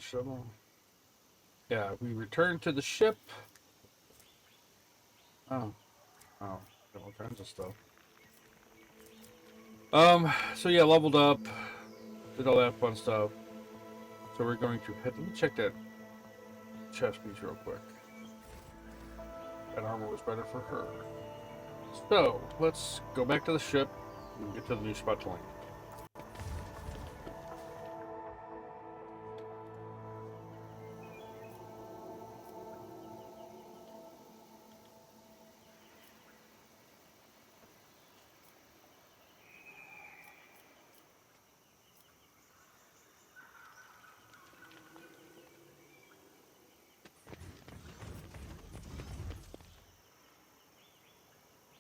the shuttle. Yeah, we return to the ship. Oh, oh, got all kinds of stuff. So yeah, leveled up, did all that fun stuff. So we're going to head. Let me check that chest piece real quick. That armor was better for her. So let's go back to the ship and get to the new spot to land.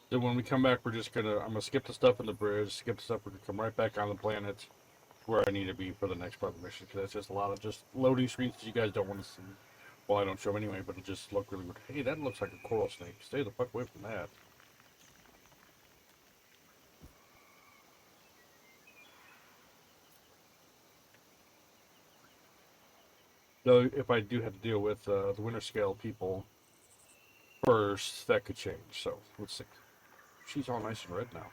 So when we come back, I'm gonna skip the stuff in the bridge, skip the stuff, we're gonna come right back on the planet where I need to be for the next part of the mission, because that's just a lot of just loading screens that you guys don't want to see. Well, I don't show them anyway, but it just look really good. Hey, that looks like a coral snake. Stay the fuck away from that. Though, if I do have to deal with the winter scale people first, that could change. So, let's see. She's all nice and red now.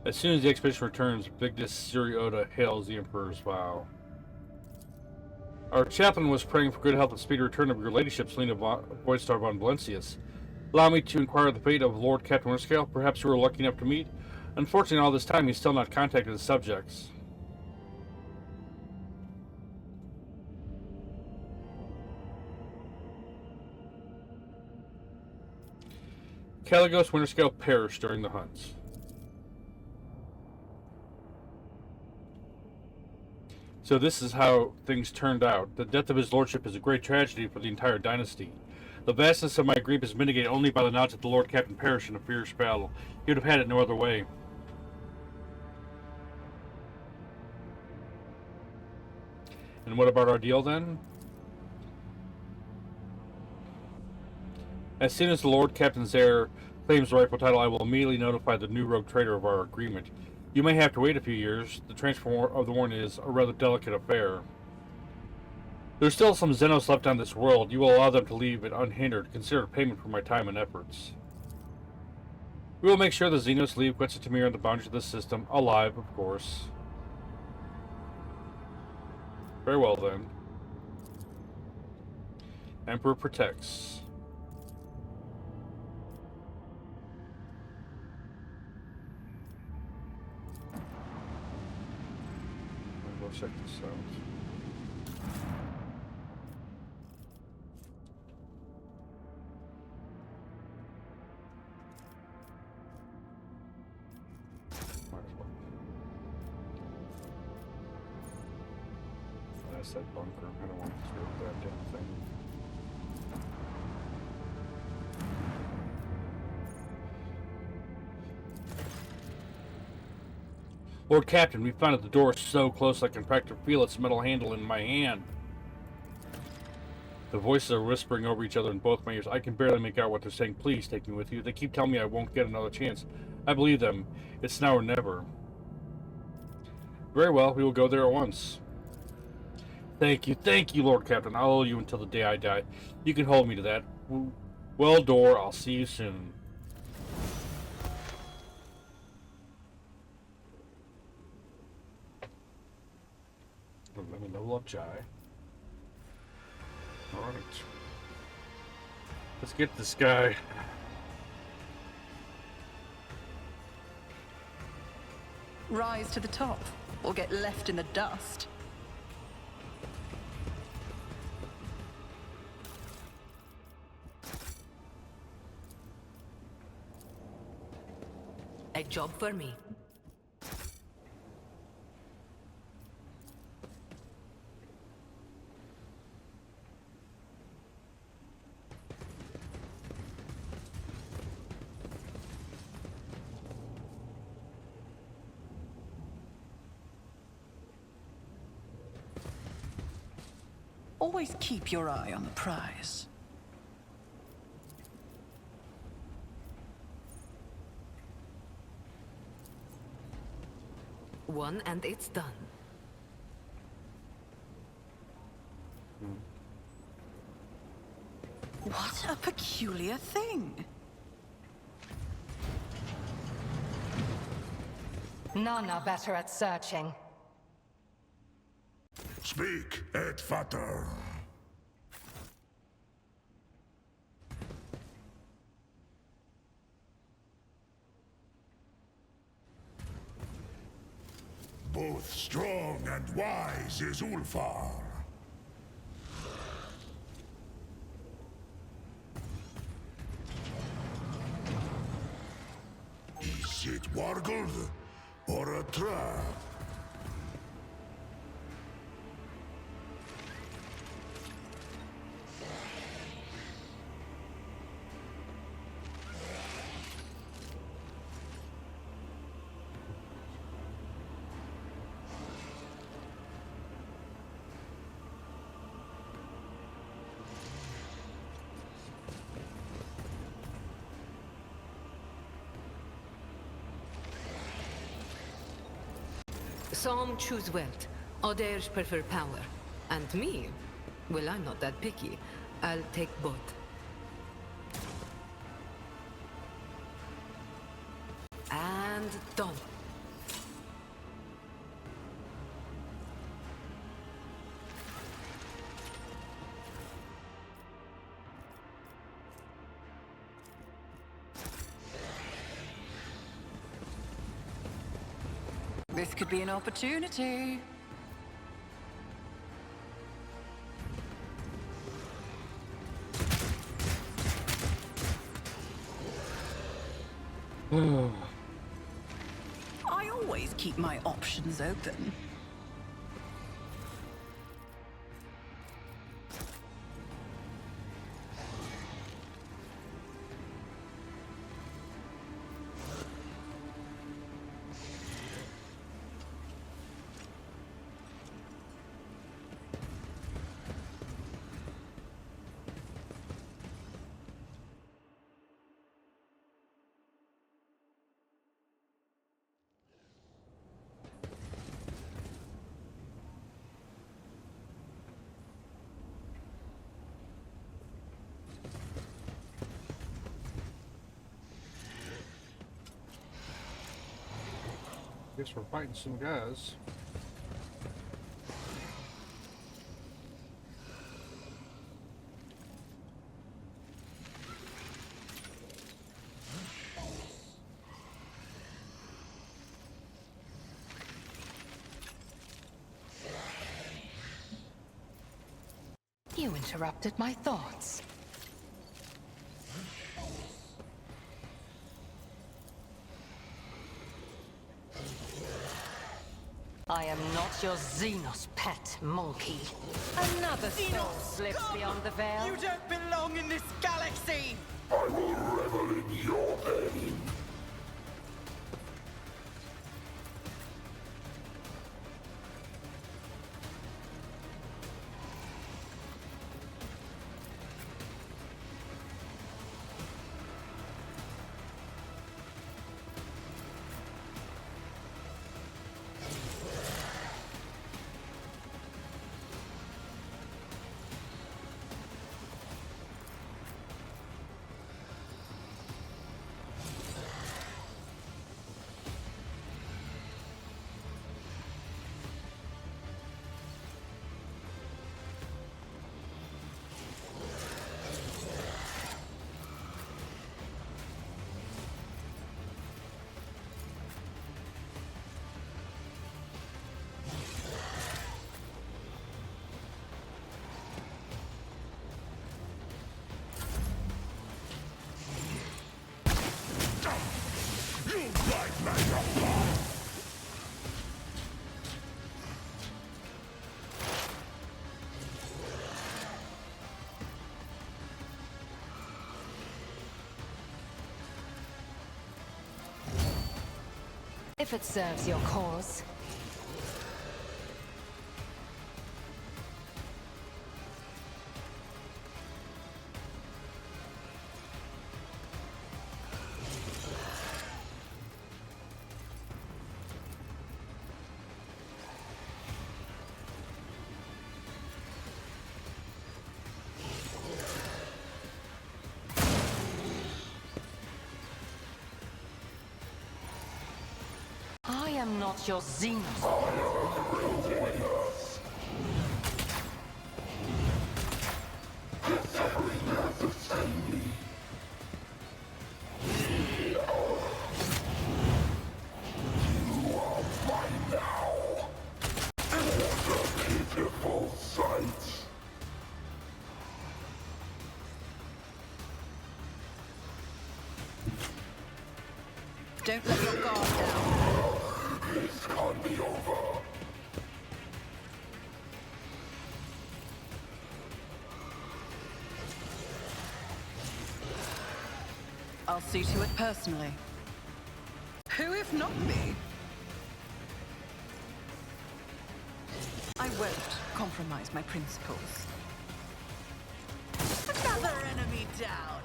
As soon as the expedition returns, Vigdis Siriota hails the Emperor's vow. Our chaplain was praying for good health and speedy return of your ladyship, Selena Voidstar von Valencius. Allow me to inquire the fate of Lord Captain Winterscale. Perhaps you were lucky enough to meet. Unfortunately, all this time he's still not contacted his subjects. Caligos Winterscale perished during the hunt. So this is how things turned out. The death of his lordship is a great tragedy for the entire dynasty. The vastness of my grief is mitigated only by the knowledge that the Lord Captain perished in a fierce battle. He would have had it no other way. And what about our deal then? As soon as the Lord Captain's heir claims the rightful title, I will immediately notify the new rogue trader of our agreement. You may have to wait a few years. The transfer of the warrant is a rather delicate affair. There's still some Xenos left on this world. You will allow them to leave it unhindered. Consider it payment for my time and efforts. We will make sure the Xenos leave Quetzaltemir on the boundaries of the system, alive, of course. Very well, then. Emperor protects. I'll go check this out. That bunker. I don't want to screw up that damn thing. Lord Captain, we found that the door is so close I can practically feel its metal handle in my hand. The voices are whispering over each other in both my ears. I can barely make out what they're saying. Please take me with you. They keep telling me I won't get another chance. I believe them. It's now or never. Very well, we will go there at once. Thank you, Lord Captain. I'll owe you until the day I die. You can hold me to that. Well, Door, I'll see you soon. Let me level up Jai. Alright. Let's get this guy. Rise to the top, or get left in the dust. A job for me. Always keep your eye on the prize. One and it's done. What a peculiar thing. None are better at searching. Speak, et fater. Both strong and wise is Ulfar. Is it wargled or a trap? Some choose wealth, others prefer power. And me? Well, I'm not that picky. I'll take both. And done. This could be an opportunity. I always keep my options open. Guess we're fighting some guys. You interrupted my thoughts. I am not your Xenos pet, monkey. Another soul slips beyond the veil. You don't belong in this galaxy! I will revel in your pain. If it serves your cause. am not your Xenos. Don't let your guard down. This can't be over. I'll see to it personally. Who if not me? I won't compromise my principles. Another enemy down!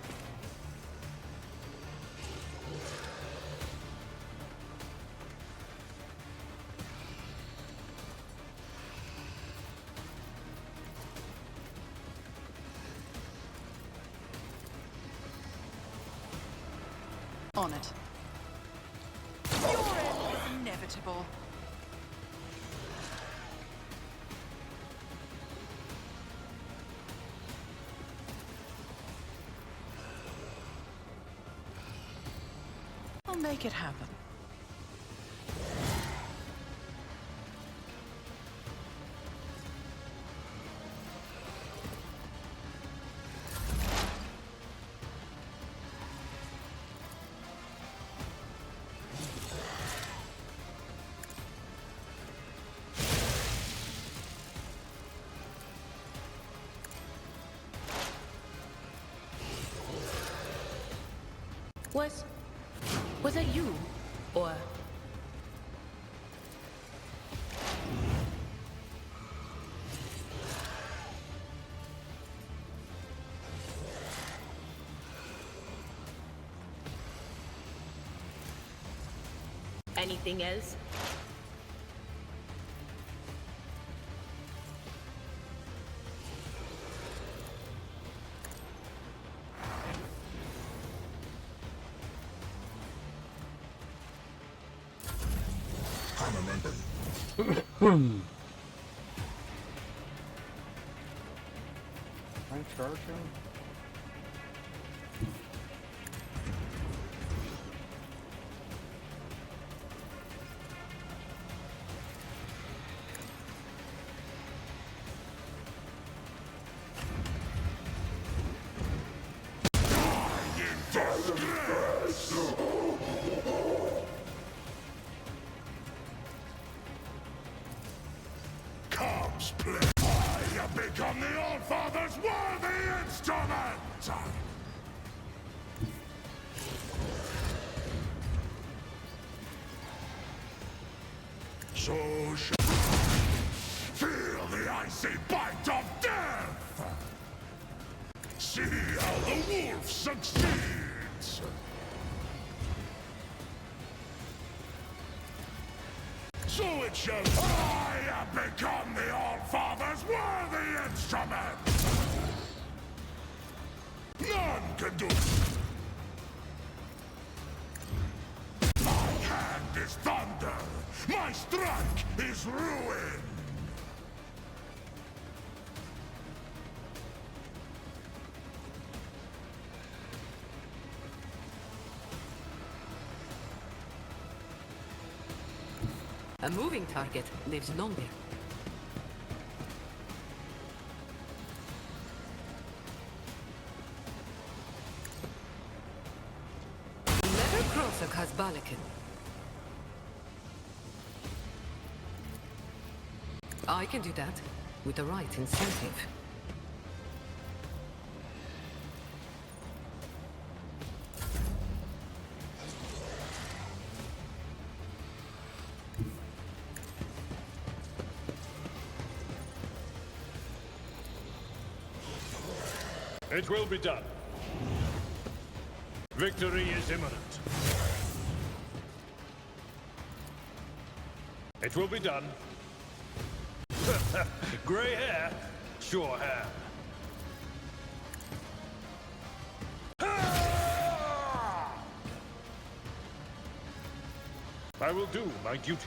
On it. Your end is inevitable. I'll make it happen. Was that you? Or... Anything else? Can I charge him? Comes play. I have become the All-Father's worthy instrument! So feel the icy bite of death! See how the wolf succeeds! So it shall. I have become the All-Father's worthy instrument! None can do. My hand is thunder! My strike is ruin! A moving target lives longer. Never cross a Kazbalikan. I can do that with the right incentive. It will be done. Victory is imminent. It will be done. Gray hair, sure hair. I will do my duty.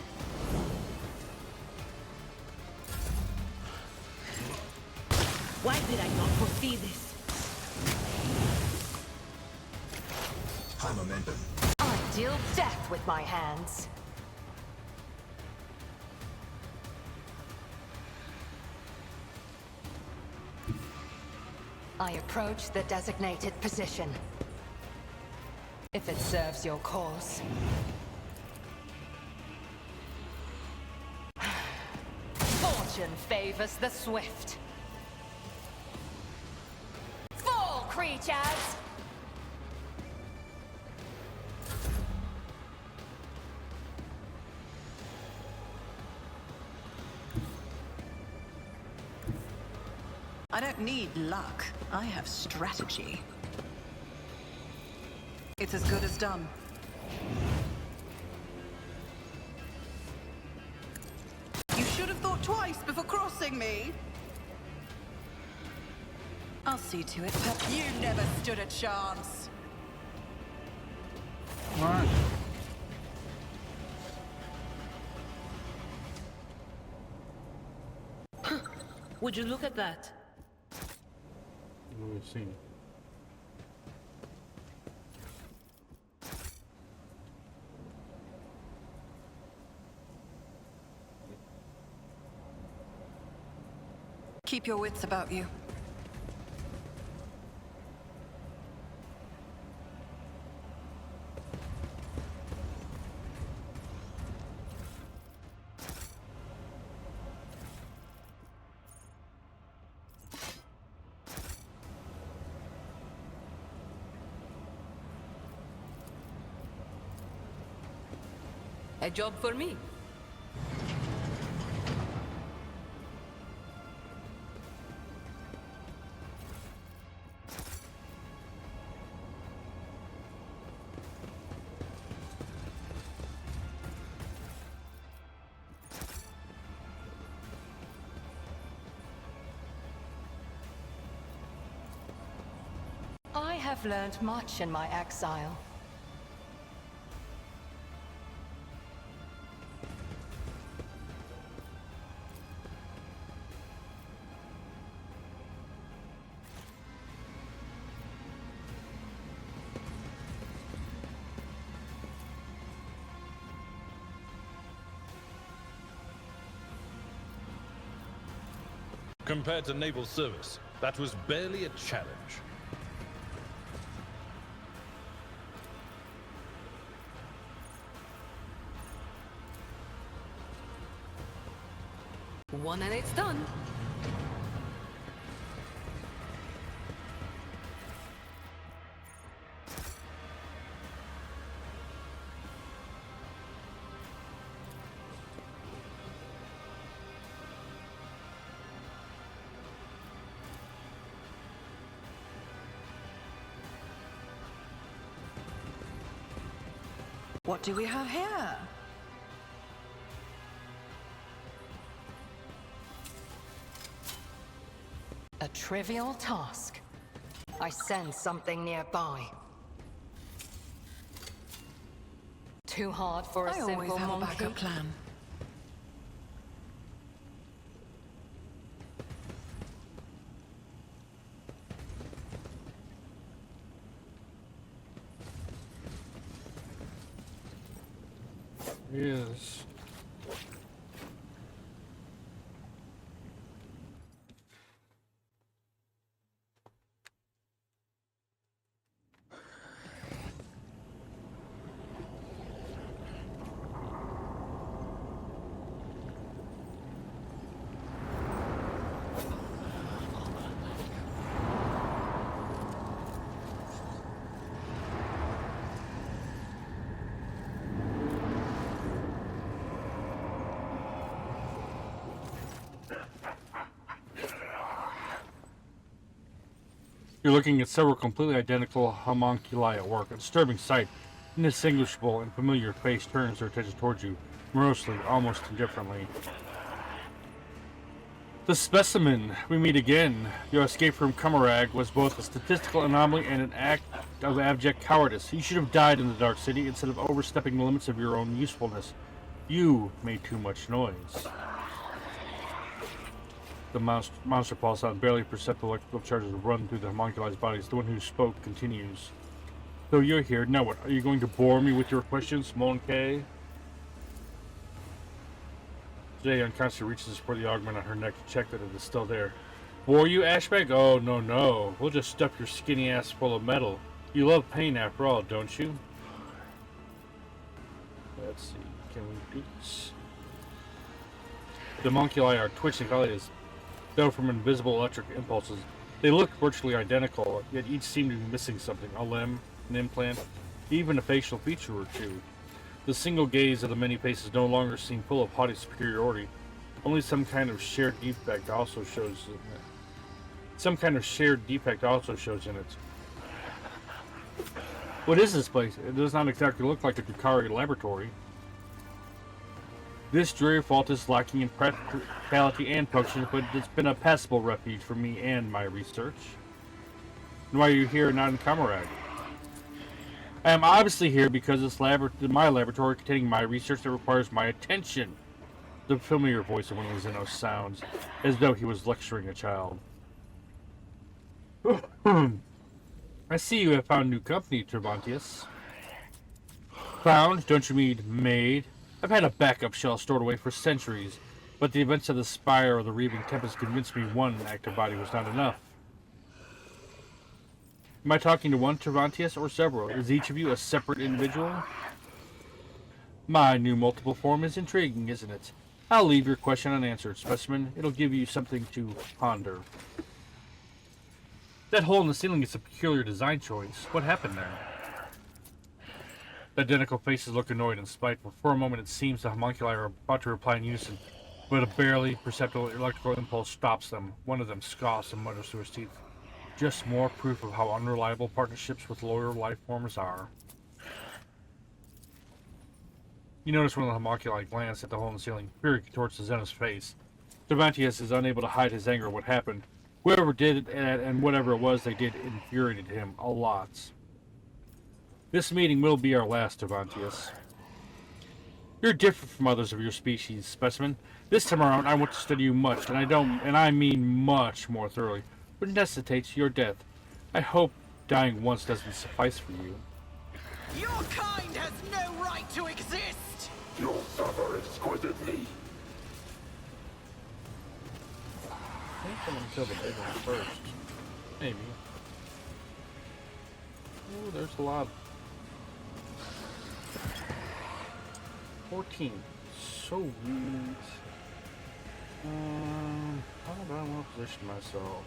Why did I not foresee this? High momentum. I deal death with my hands. I approach the designated position. If it serves your cause. Fortune favors the swift. Fall, creatures! I don't need luck. I have strategy. It's as good as done. You should have thought twice before crossing me. I'll see to it, but you never stood a chance. Alright. Would you look at that? What we've seen. Keep your wits about you. A job for me. I have learned much in my exile. Compared to naval service, that was barely a challenge. One and it's done. What do we have here? A trivial task. I sense something nearby. Too hard for a I always simple have a monkey. backup plan. Yes. You're looking at several completely identical homunculi at work. A disturbing sight. An indistinguishable and familiar face turns their attention towards you, morosely, almost indifferently. The specimen. We meet again. Your escape from Kamarag was both a statistical anomaly and an act of abject cowardice. You should have died in the Dark City instead of overstepping the limits of your own usefulness. You made too much noise. The monster pulse out, barely perceptible electrical charges run through the homunculi's bodies. The one who spoke continues. So you're here. Now what? Are you going to bore me with your questions, Monkey? Jay unconsciously reaches for the augment on her neck to check that it is still there. Bore you, Ashbag? Oh, no, no. We'll just stuff your skinny ass full of metal. You love pain after all, don't you? Let's see. Can we do this? The homunculi are twitching eyelids, though from invisible electric impulses. They look virtually identical, yet each seem to be missing something. A limb, an implant, even a facial feature or two. The single gaze of the many faces no longer seem full of haughty superiority. Only some kind of shared defect also shows in it. What is this place? It does not exactly look like a Drukhari laboratory. This dreary vault is lacking in practicality and function, but it's been a passable refuge for me and my research. And why are you here, not in Kamarag? I am obviously here because it's my laboratory containing my research that requires my attention. The familiar voice of one of Xenos sounds, as though he was lecturing a child. I see you have found new company, Tervantius. Found? Don't you mean made? I've had a backup shell stored away for centuries, but the events of the Spire or the Reaving Tempest convinced me one active body was not enough. Am I talking to one Tervantius or several? Is each of you a separate individual? My new multiple form is intriguing, isn't it? I'll leave your question unanswered, Specimen. It'll give you something to ponder. That hole in the ceiling is a peculiar design choice. What happened there? The identical faces look annoyed and spiteful. For a moment it seems the homunculi are about to reply in unison, but a barely perceptible electrical impulse stops them. One of them scoffs and mutters through his teeth. Just more proof of how unreliable partnerships with lower life forms are. You notice one of the homunculi glance at the hole in the ceiling, peering towards the Xenos face. Tervantius is unable to hide his anger at what happened. Whoever did it and whatever it was they did infuriated him a lot. This meeting will be our last, Tervantius. You're different from others of your species, Specimen. This time around I want to study you much, and I mean much more thoroughly. What necessitates your death? I hope dying once doesn't suffice for you. Your kind has no right to exist! You'll suffer exquisitely. I think I'm gonna kill the big one first. Maybe. Oh, there's a lot. 14. So weird. How do I want to position myself?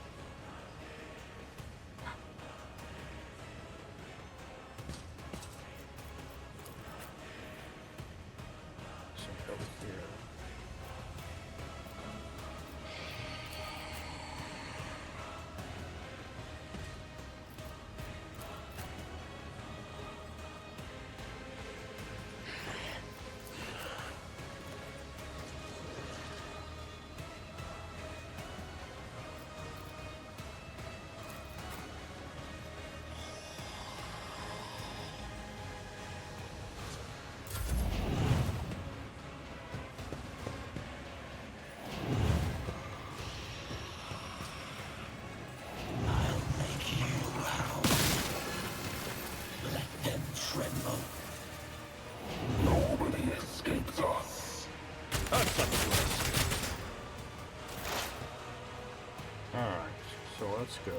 Let's go.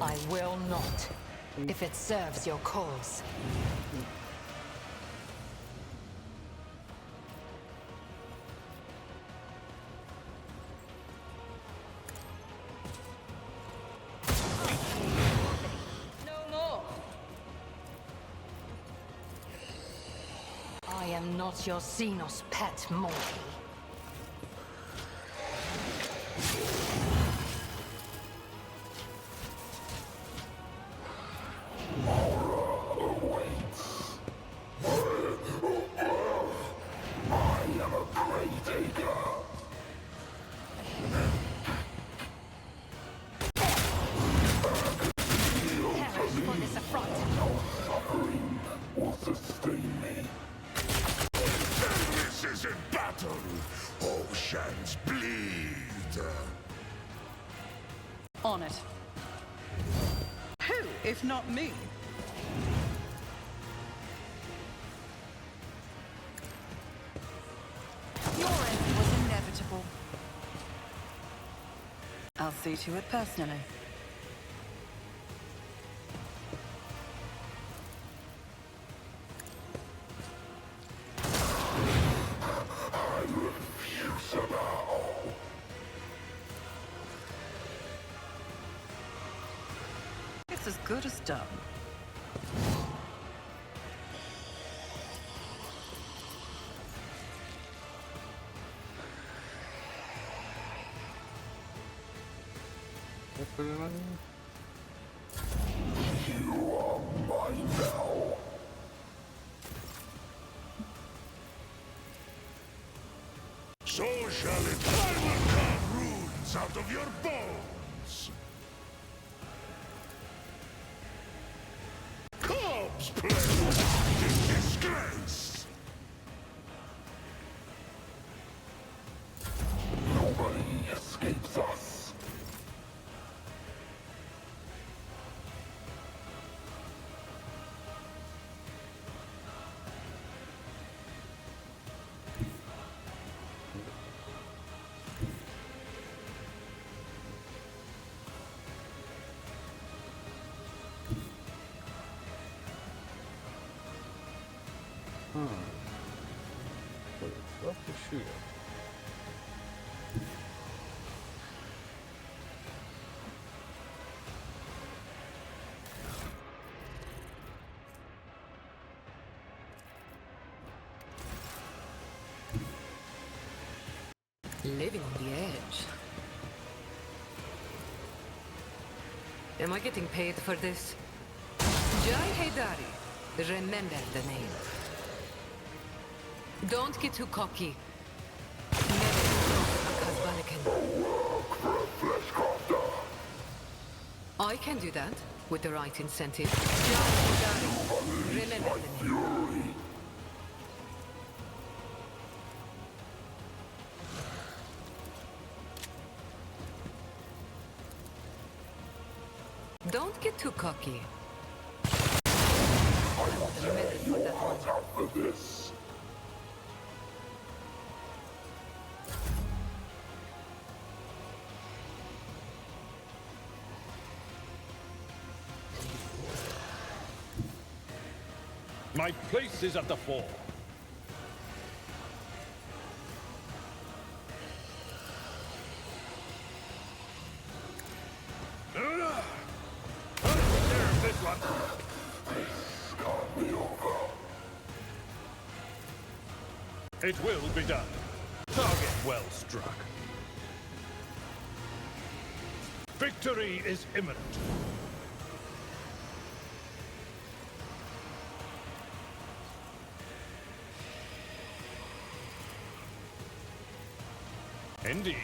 I will not, if it serves your cause. No more. I am not your Xenos pet, monkey. Who, if not me? Your end was inevitable. I'll see to it personally. It's as good as done. Put it on. You are mine now. So shall it. I will carve runes out of your bones. Corpse play in disgrace. Nobody escapes us. Love to shoot it. Living on the edge. Am I getting paid for this? Yrliet. Remember the name. Don't get too cocky. Never cross a Kazbalikan. I can do that with the right incentive. Yrliet. Remember the name. Don't get too cocky. For this. My place is at the fore. This one. It will be done. Target well struck. Victory is imminent. Indeed.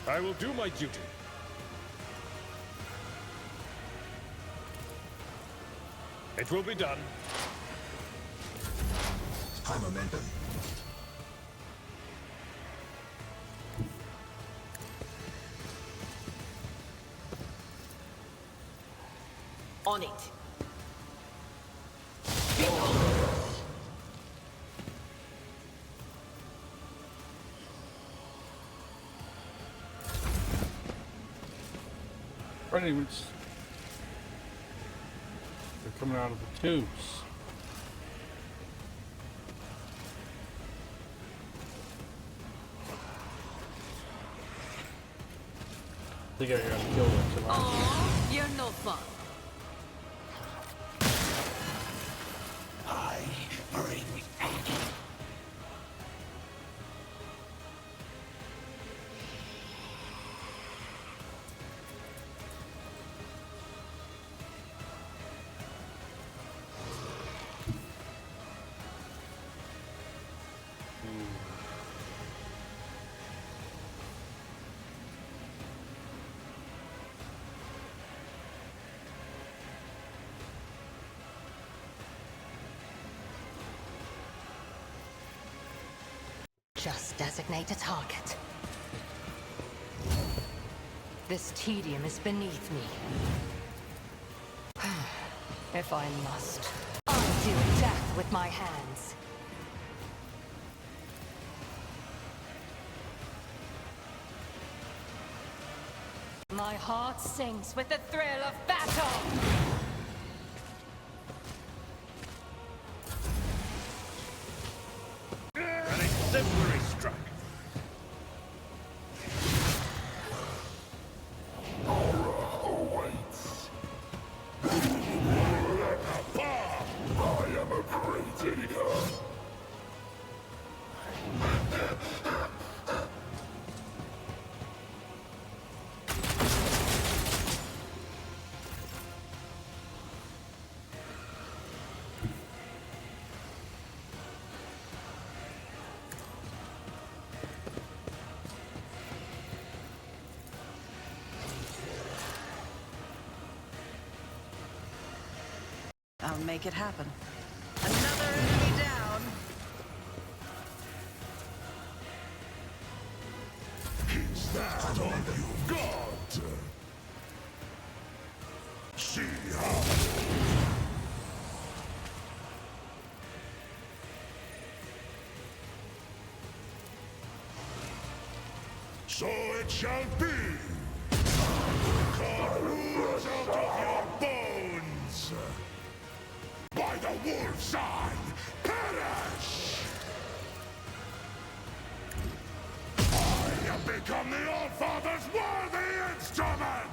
I will do my duty. It will be done. High momentum. On it. Right, anyways. They're coming out of the tubes. I think I gotta kill them tonight. Aw, you're no fun. I bring agony. just designate a target. This tedium is beneath me. If I must, I'll deal death with my hands. My heart sings with the thrill of battle! An exemplary strike. Awaits. I am a great eater. I'll make it happen. Another enemy down. Is that all you've got? See how. So it shall be. God rules out of your bones. By the wolf's eye, perish! I have become the All-Father's worthy instrument!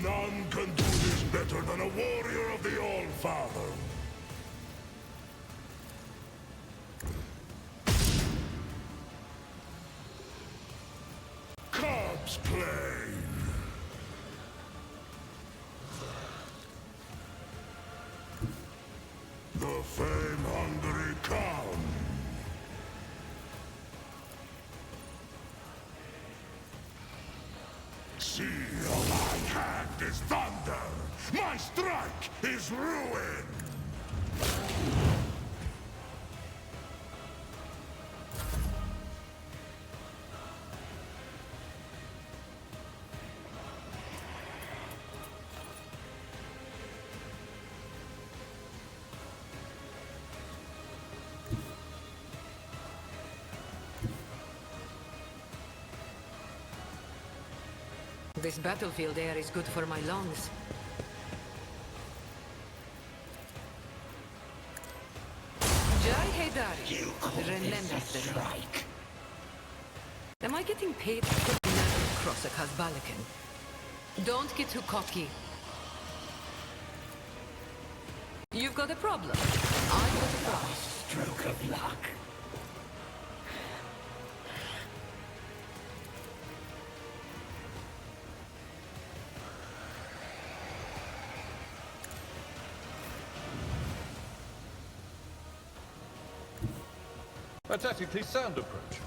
None can do this better than a warrior of the All-Father. Cubs play. The fame-hungry come. See how my hand is thunder. My strike is ruin. This battlefield air is good for my lungs. Jai Hedari. Remember the right. Am I getting paid to never cross a Kazbalikan? Don't get too cocky. You've got a problem. I've got a problem. Stroke of luck. A tactically sound approach.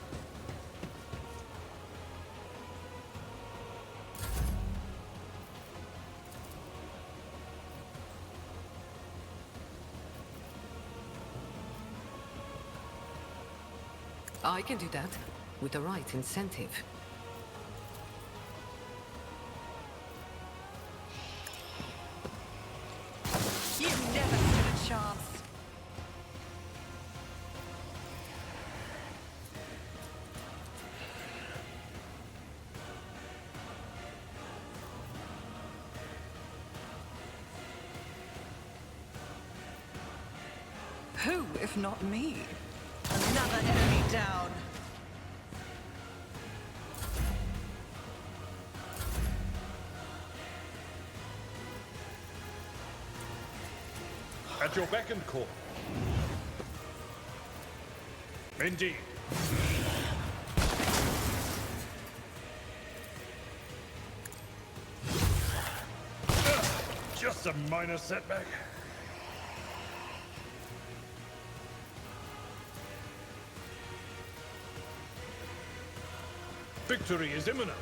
I can do that, with the right incentive. You never stood a chance. Who, if not me? Another enemy down. At your beck and call. Indeed. Just a minor setback. Victory is imminent.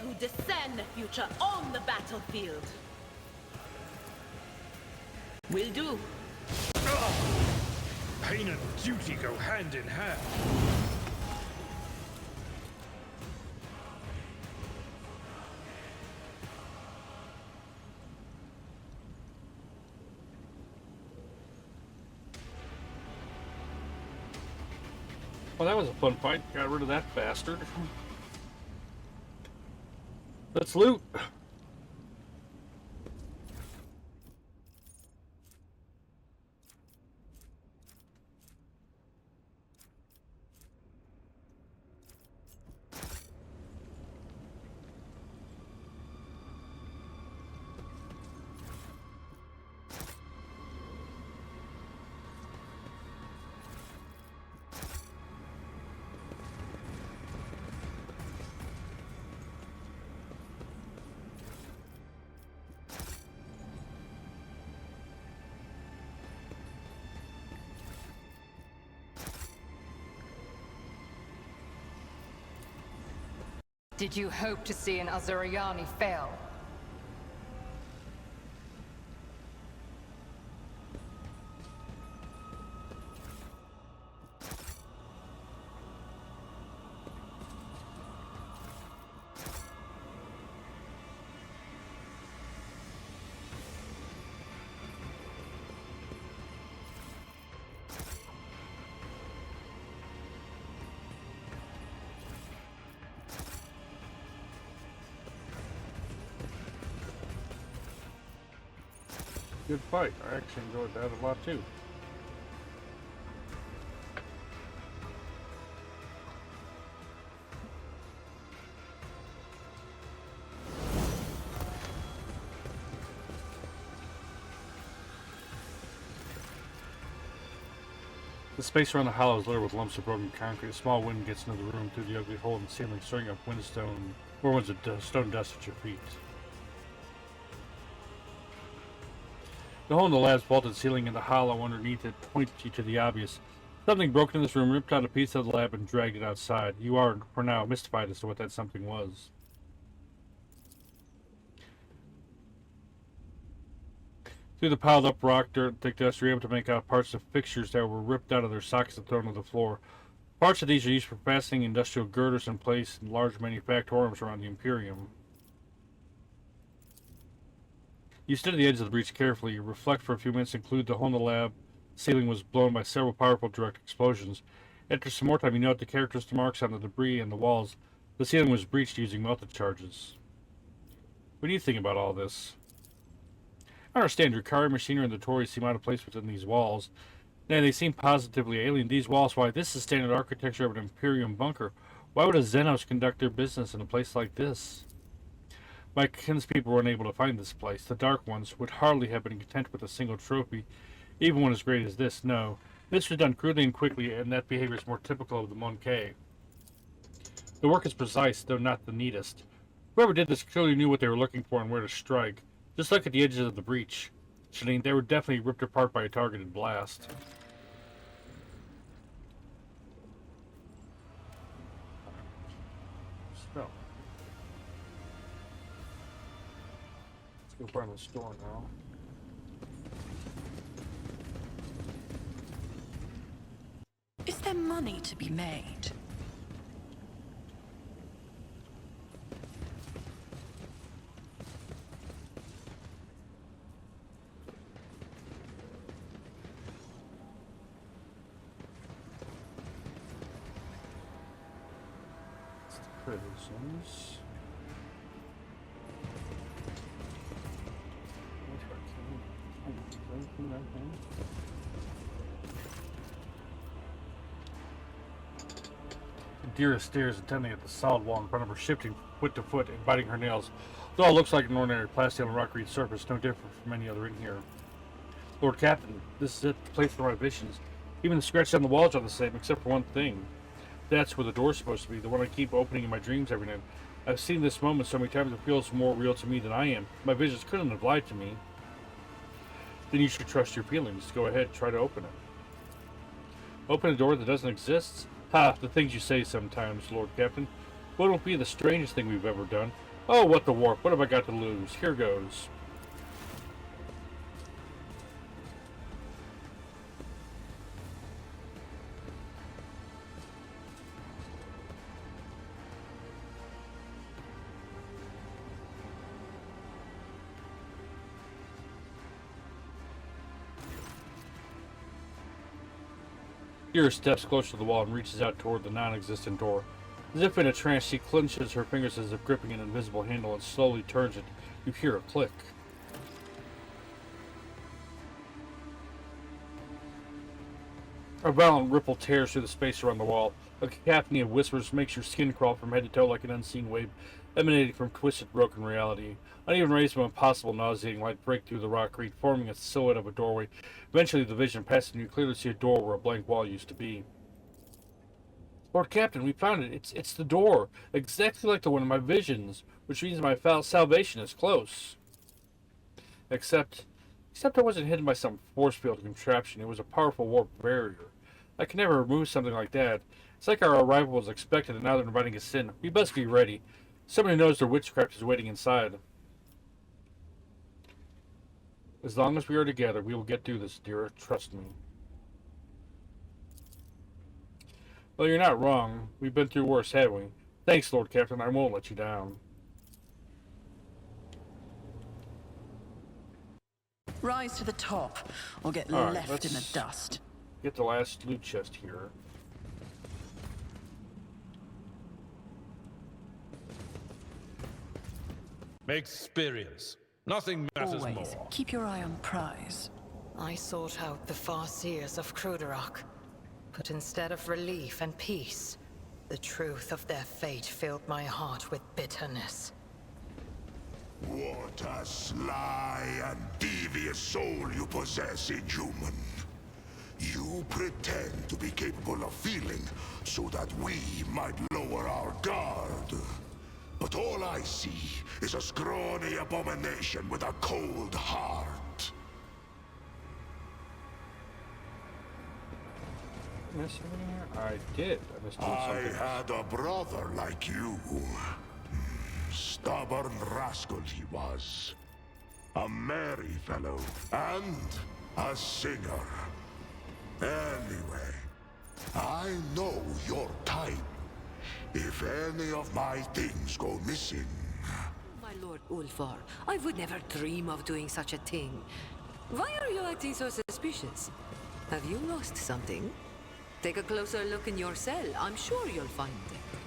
who discern the future on the battlefield. Will do. Pain and duty go hand in hand. Well, that was a fun fight. Got rid of that bastard. Let's loot. Did you hope to see an Azuriani fail? Good fight. I actually enjoyed that a lot too. The space around the hollow is littered with lumps of broken concrete. A small wind gets into the room through the ugly hole in the ceiling, stirring up windstone, or winds of stone dust at your feet. The hole in the lab's vaulted ceiling and the hollow underneath it points you to the obvious. Something broken in this room ripped out a piece of the lab and dragged it outside. You are, for now, mystified as to what that something was. Through the piled up rock, dirt, and thick dust, you're able to make out parts of fixtures that were ripped out of their sockets and thrown to the floor. Parts of these are used for fastening industrial girders in place in large manufactoriums around the Imperium. You stood at the edge of the breach carefully. You reflect for a few minutes, include the hole in the lab. The ceiling was blown by several powerful direct explosions. After some more time, you note the characteristic marks on the debris and the walls. The ceiling was breached using melted charges. What do you think about all this? I understand your car, machinery, and the toys seem out of place within these walls. Nay, they seem positively alien. These walls, why, this is standard architecture of an Imperium bunker. Why would a Xenos conduct their business in a place like this? My kinspeople were unable to find this place. The Dark Ones would hardly have been content with a single trophy, even one as great as this. No, this was done crudely and quickly, and that behavior is more typical of the Monkey. The work is precise, though not the neatest. Whoever did this clearly knew what they were looking for and where to strike. Just look at the edges of the breach. Janine, they were definitely ripped apart by a targeted blast. So, let's go find the store now. Is there money to be made? Prisons. Idira stares intently at the solid wall in front of her, shifting foot to foot and biting her nails. It all looks like an ordinary plastic on a rock-reed surface, no different from any other in here. Lord Captain, this is it, the place for my visions. Even the scratches on the walls are the same, except for one thing. That's where the door's supposed to be, the one I keep opening in my dreams every night. I've seen this moment so many times it feels more real to me than I am. My visions couldn't have lied to me. Then you should trust your feelings. Go ahead, try to open it. Open a door that doesn't exist? Ha, the things you say sometimes, Lord Captain. What will be the strangest thing we've ever done? Oh, what the warp. What have I got to lose? Here goes. Yrliet steps closer to the wall and reaches out toward the non-existent door. As if in a trance, she clenches her fingers as if gripping an invisible handle and slowly turns it. You hear a click. A violent ripple tears through the space around the wall. A cacophony of whispers makes your skin crawl from head to toe like an unseen wave emanating from twisted, broken reality. Uneven rays of impossible, nauseating light break through the rockcrete, forming a silhouette of a doorway. Eventually, the vision passes and you clearly see a door where a blank wall used to be. Lord Captain, we found it. It's the door, exactly like the one in my visions, which means my salvation is close. Except I wasn't hidden by some force field contraption. It was a powerful warp barrier. I can never remove something like that. It's like our arrival was expected and now they're inviting us in. We best be ready. Somebody knows their witchcraft is waiting inside. As long as we are together, we will get through this, dear. Trust me. Well, you're not wrong. We've been through worse, haven't we? Thanks, Lord Captain. I won't let you down. Rise to the top, or get All right, left in the dust. Get the last loot chest here. Experience. Nothing matters Always more. keep your eye on prize. I sought out the far seers of Kruderok, but instead of relief and peace, the truth of their fate filled my heart with bitterness. What a sly and devious soul you possess, Inhuman. You pretend to be capable of feeling so that we might lower our guard. But all I see is a scrawny abomination with a cold heart. Miss anything here? I did. I missed something. I had a brother like you. Stubborn rascal he was. A merry fellow, and a singer. Anyway, I know your type. If any of my things go missing... My Lord Ulfar, I would never dream of doing such a thing. Why are you acting so suspicious? Have you lost something? Take a closer look in your cell. I'm sure you'll find it.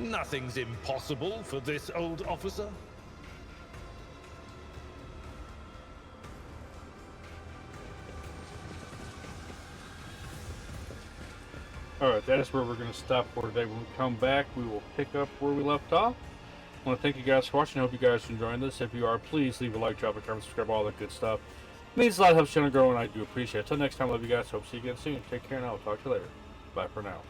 Nothing's impossible for this old officer. Alright, that is where we're going to stop for today. When we come back, we will pick up where we left off. I want to thank you guys for watching. I hope you guys are enjoying this. If you are, please leave a like, drop a comment, subscribe, all that good stuff. It means a lot, helps the channel grow, and I do appreciate it. Until next time, love you guys. Hope to see you again soon. Take care now. I'll talk to you later. Bye for now.